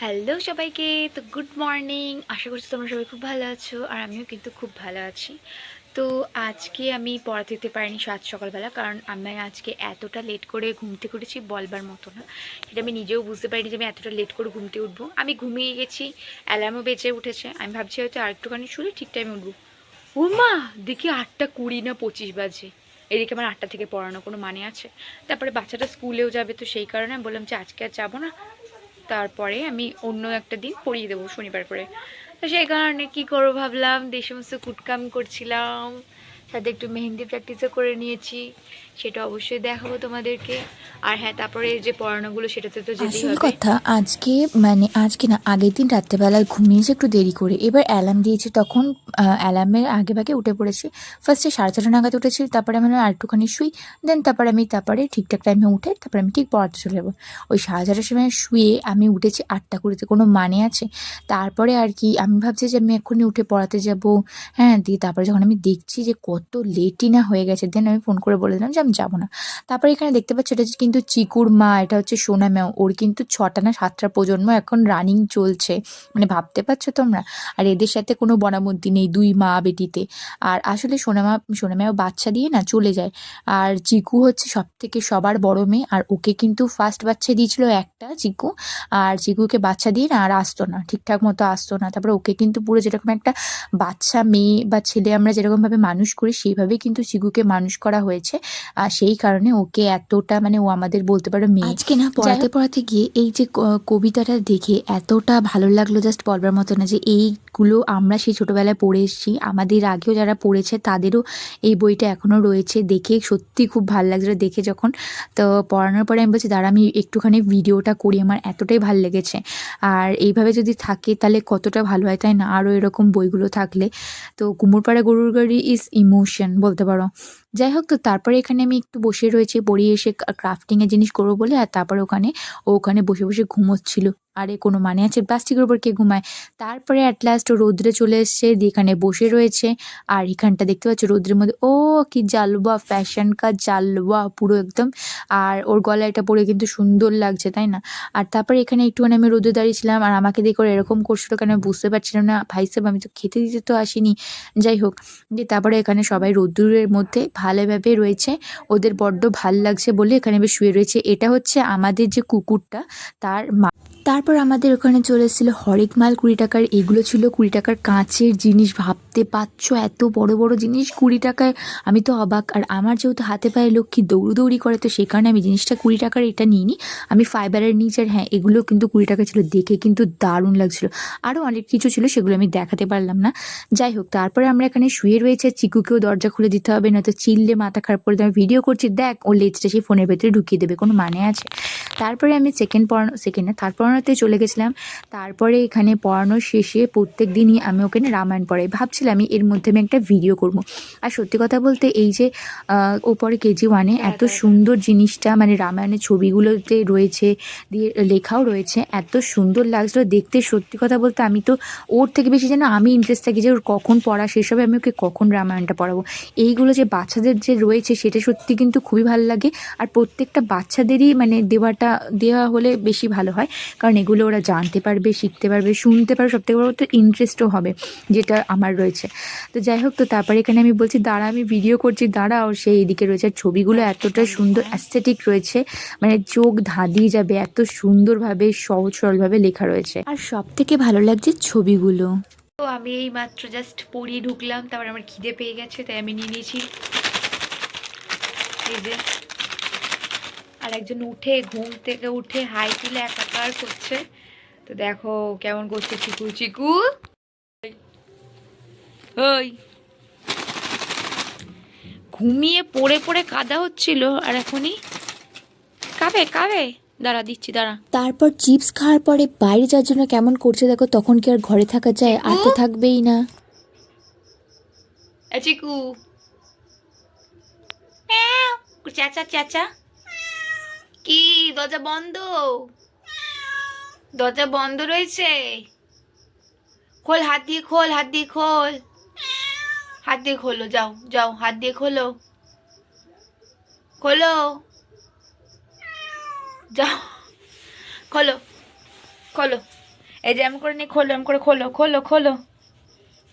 Hello সবাইকে। তো good morning, আশা করছি তোমরা সবাই খুব ভালো আছো আর আমিও কিন্তু খুব ভালো আছি। তো আজকে আমি পড়াতে দিতে পারিনি সকালবেলা, কারণ আমি আজকে এতটা লেট করে ঘুমতে করেছি বলবার মতো না। সেটা আমি নিজেও বুঝতে পারিনি যে আমি এতটা লেট করে ঘুমতে উঠবো। আমি ঘুমিয়ে গেছি, অ্যালার্মও বেজে উঠেছে, আমি ভাবছি হয়তো আরেকটুখানি শুলে ঠিক টাইমে উঠবো। ও মা, দেখি 8:20 না 25 বাজে। এদিকে আমার 8টা থেকে পড়ানো কোনো মানে আছে? তারপরে বাচ্চাটা স্কুলেও যাবে, তো সেই কারণে আমি বললাম যে আজকে আর যাবো না, তারপরে আমি অন্য একটা দিন পড়িয়ে দেবো শনিবার করে। তো সেই কারণে কী করবো ভাবলাম, যে সমস্ত কুটকাম করছিলাম সাথে একটু মেহেন্দি প্র্যাকটিসও করে নিয়েছি, সেটা অবশ্যই দেখাবো তোমাদেরকে। আর হ্যাঁ, তারপরে যে পড়ানোগুলো সেটাতে তো যেতেই আসল হবে। কথা, আজকে না, আগের দিন রাত্রেবেলায় ঘুমিয়েছি একটু দেরি করে। এবার অ্যালার্ম দিয়েছি, তখন অ্যালার্মের আগে ভাগে উঠে পড়েছি। ফার্স্টে 4:30 নাগাদ উঠেছি, তারপরে আমি আর একটুখানি শুই। দেন তারপরে ঠিকঠাক টাইমে উঠে তারপরে আমি ঠিক পড়াতে চলে যাবো। ওই 4:30 সময় শুয়ে আমি উঠেছি 8:20, কোনো মানে আছে? তারপরে আর কি আমি ভাবছি যে আমি এক্ষুনি উঠে পড়াতে যাব। হ্যাঁ, দিয়ে তারপরে যখন আমি দেখছি যে কত লেটই না হয়ে গেছে, দেন আমি ফোন করে বলে দিলাম যে আমি যাবো না। তারপরে এখানে দেখতে পাচ্ছ, এটা কিন্তু চিকুর মা, এটা হচ্ছে সোনা ম্যাও। ওর কিন্তু 6টা না 7টা প্রজন্ম এখন রানিং চলছে, মানে ভাবতে পারছো তোমরা? আর এদের সাথে কোনো বনাবন্তি নেই, 2 মা বেটিতে। আর আসলে সোনা ম্যাও বাচ্চা দিয়ে না চলে যায়। আর চিকু হচ্ছে সবার বড় মেয়ে, আর ওকে কিন্তু ফার্স্ট বাচ্চা দিয়েছিল একটা চিকু। আর চিকুকে বাচ্চা দিয়ে না আর আসতো না, ঠিকঠাক মতো আসতো না। তারপরে ওকে কিন্তু পুরো যেরকম একটা বাচ্চা মেয়ে বা ছেলে আমরা যেরকমভাবে মানুষ করি, সেইভাবেই কিন্তু চিকুকে মানুষ করা হয়েছে। আর সেই কারণে ওকে এতটা, মানে ও আমাদের বলতে পারো মেয়ে। আজকে না পড়াতে গিয়ে এই যে কবিতাটা দেখে এতটা ভালো লাগলো, জাস্ট বলবার মতো না। যে এইগুলো আমরা সেই ছোটবেলায় পড়ে এসেছি, আমাদের আগেও যারা পড়েছে তাদেরও এই বইটা এখনো রয়েছে। দেখে সত্যি খুব ভালো লাগছিল দেখে যখন। তো পড়ানোর পরে আমি বলছি দাঁড়া আমি একটুখানি ভিডিওটা করি, আমার এতটাই ভালো লেগেছে। আর এইভাবে যদি থাকে তাহলে কতটা ভালো হয়, তাই না? আরও এরকম বইগুলো থাকলে। তো কুমোরপাড়া গরুর গাড়ি ইজ ইমোশন বলতে পারো। যাই হোক, তো তারপরে এখানে আমি একটু বসে রয়েছি, পড়ি এসে ক্রাফটিংয়ের জিনিস করবো বলে। আর তারপরে ওখানে বসে বসে ঘুমোচ্ছিল। আরে কোনো মানে আছে? প্লাস্টিকের উপর কে ঘুমায়? তারপরে অ্যাট লাস্ট ও রোদ্রে চলে এসছে, দিয়ে এখানে বসে রয়েছে। আর এখানটা দেখতে পাচ্ছ রোদ্রের মধ্যে ও কি জালবা, ফ্যাশন কা জালবা পুরো একদম। আর ওর গলায় এটা পরে কিন্তু সুন্দর লাগছে, তাই না? আর তারপরে এখানে একটুখানি আমি রোদে দাঁড়িয়েছিলাম, আর আমাকে দেখে ওরা এরকম করছিল কেন আমি বুঝতে পারছিলাম না। ভাই সাহেব, আমি তো খেতে দিতে তো আসিনি। যাই হোক, দিয়ে তারপরে এখানে সবাই রোদ্দুরের মধ্যে ভালোভাবে রয়েছে। ওদের বড্ড ভাল লাগছে বলে এখানে বেশ শুয়ে রয়েছে। এটা হচ্ছে আমাদের যে কুকুরটা, তার মা। তারপর আমাদের ওখানে চলে এসেছিলো হরেক মাল 20 টাকার। এগুলো ছিল 20 টাকার কাঁচের জিনিস, ভাবতে পারছো এত বড় বড় জিনিস 20 টাকায়। আমি তো অবাক। আর আমার যেহেতু হাতে পায়ে লক্ষ্মী দৌড়ি করে, তো সেই কারণে আমি জিনিসটা 20 টাকার এটা নিইনি, আমি ফাইবারের নিচের। হ্যাঁ, এগুলো কিন্তু 20 টাকা ছিল, দেখে কিন্তু দারুণ লাগছিল। আরও অনেক কিছু ছিল, সেগুলো আমি দেখাতে পারলাম না। যাই হোক, তারপরে আমরা এখানে শুয়ে রয়েছে, চিকুকেও দরজা খুলে দিতে হবে, নয়তো চিল্লে মাথা খারাপ করে দেবে। ভিডিও করছি দেখ, ও লেজটা সেই ফোনের ভেতরে ঢুকিয়ে দেবে, কোনো মানে আছে? তারপরে আমি থার্ড পড়ানোতে চলে গেছিলাম। তারপরে এখানে পড়ানো শেষে প্রত্যেক দিনই আমি ওখানে রামায়ণ পড়াই। ভাবছিলাম এর মধ্যে আমি একটা ভিডিও করব। আর সত্যি কথা বলতে এই যে ও পরে KG 1-এ এত সুন্দর জিনিসটা, মানে রামায়ণের ছবিগুলোতে রয়েছে, দিয়ে লেখাও রয়েছে, এত সুন্দর লাগছিল দেখতে। সত্যি কথা বলতে আমি তো ওর থেকে বেশি যেন আমি ইন্টারেস্ট থাকি যে ওর কখন পড়া শেষ হবে, আমি ওকে কখন রামায়ণটা পড়াবো। এইগুলো যে বাচ্চাদের যে রয়েছে সেটা সত্যি কিন্তু খুবই ভালো লাগে। আর প্রত্যেকটা বাচ্চাদেরই মানে দেওয়া হলে বেশি ভালো হয়, কারণ এগুলো ওরা জানতে পারবে, শিখতে পারবে, শুনতে পারবে, সবথেকে বড় কথা ইন্টারেস্টও হবে, যেটা আমার রয়েছে। তো যাই হোক, তো তারপরে এখানে আমি বলছি দাঁড়া আমি ভিডিও করছি, দাঁড়াও। সেই এদিকে রয়েছে, আর ছবিগুলো এতটা সুন্দর অ্যাস্থেটিক রয়েছে, মানে চোখ ধাঁধিয়ে যাবে, এত সুন্দরভাবে সহজ সরলভাবে লেখা রয়েছে। আর সব থেকে ভালো লাগছে ছবিগুলো। তো আমি এই মাত্র জাস্ট পড়িয়ে ঢুকলাম, তারপর আমার খিদে পেয়ে গেছে, তাই আমি নিয়ে নিয়েছি এই যে। আর একজন উঠে ঘুম থেকে উঠে হাই তুলে একাকার করছে। তো দেখো কেমন করছে চিকু। চিকু ওই ঘুমিয়ে পড়ে পড়ে কাদা হচ্ছিল, আর এখনই কাবে কাবে। দাঁড়া দিচ্ছি, দাঁড়া। তারপর চিপস খাওয়ার পরে বাইরে যাওয়ার জন্য কেমন করছে দেখো, তখন কি আর ঘরে থাকা যায়? আর তো থাকবেই না। চিকু চেঁচা চেঁচা। কি দরজা বন্ধ? দরজা বন্ধ রয়েছে? খোল, হাত দিয়ে খোল, হাত দিয়ে খোল, হাত দিয়ে খোলো, যাও যাও, হাত দিয়ে খোলো, খোলো, যাও, খোলো খোলো। এই যে এমন করে নিয়ে খোলো, এমন করে খোলো খোলো খোলো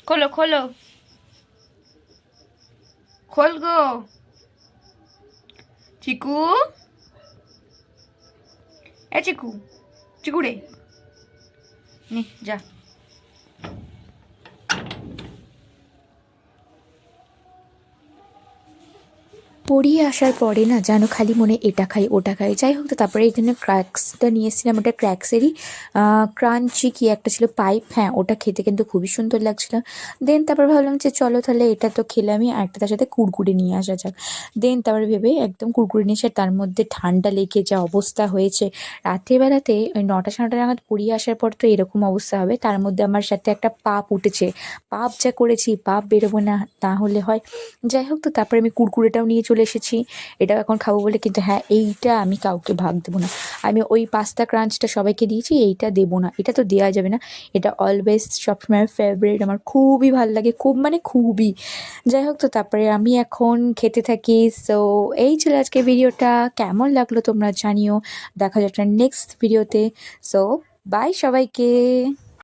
খোলো খোলো, খোল গো চিকু, এ চিকু, চিকু রে, নে যা। পড়িয়ে আসার পরে না যেন খালি মনে এটা খাই ওটা খাই, যাই হোক। তো তারপরে এখানে ক্র্যাক্সটা নিয়ে এসেছিলাম, ওটা ক্র্যাক্সেরই ক্রাঞ্চি কি একটা ছিল পাইপ, হ্যাঁ ওটা খেতে কিন্তু খুবই সুন্দর লাগছিল। দেন তারপর ভাবলাম যে চলো তাহলে এটা তো খেলামই, আর একটা তার সাথে কুড়কুড়ে নিয়ে আসা যাক। দেন তারপরে ভেবে একদম কুড়কুড়ে নিয়ে এসে তার মধ্যে ঠান্ডা লেগে যা অবস্থা হয়েছে। রাত্রিবেলাতে ওই 9টা 9:30 নাগাদ পড়িয়ে আসার পর তো এরকম অবস্থা হবে, তার মধ্যে আমার সাথে একটা পাপ উঠেছে। পাপ যা করেছি, পাপ বেরোবো না তাহলে হয়। যাই হোক, তো তারপরে আমি কুরকুরেটাও নিয়ে চলে এসেছি, এটাও এখন খাবো বলে। কিন্তু হ্যাঁ, এইটা আমি কাউকে ভাগ দেবো না। আমি ওই পাস্তা ক্রাঞ্চটা সবাইকে দিয়েছি, এইটা দেবো না, এটা তো দেওয়া যাবে না। এটা অলওয়েজ সবসময় ফেভারিট, আমার খুবই ভালো লাগে, খুব মানে খুবই। যাই হোক, তো তারপরে আমি এখন খেতে থাকি। সো এই ছিল আজকে ভিডিওটা, কেমন লাগলো তোমরা জানিও। দেখা যাচ্ছে নেক্সট ভিডিওতে। সো বাই সবাইকে।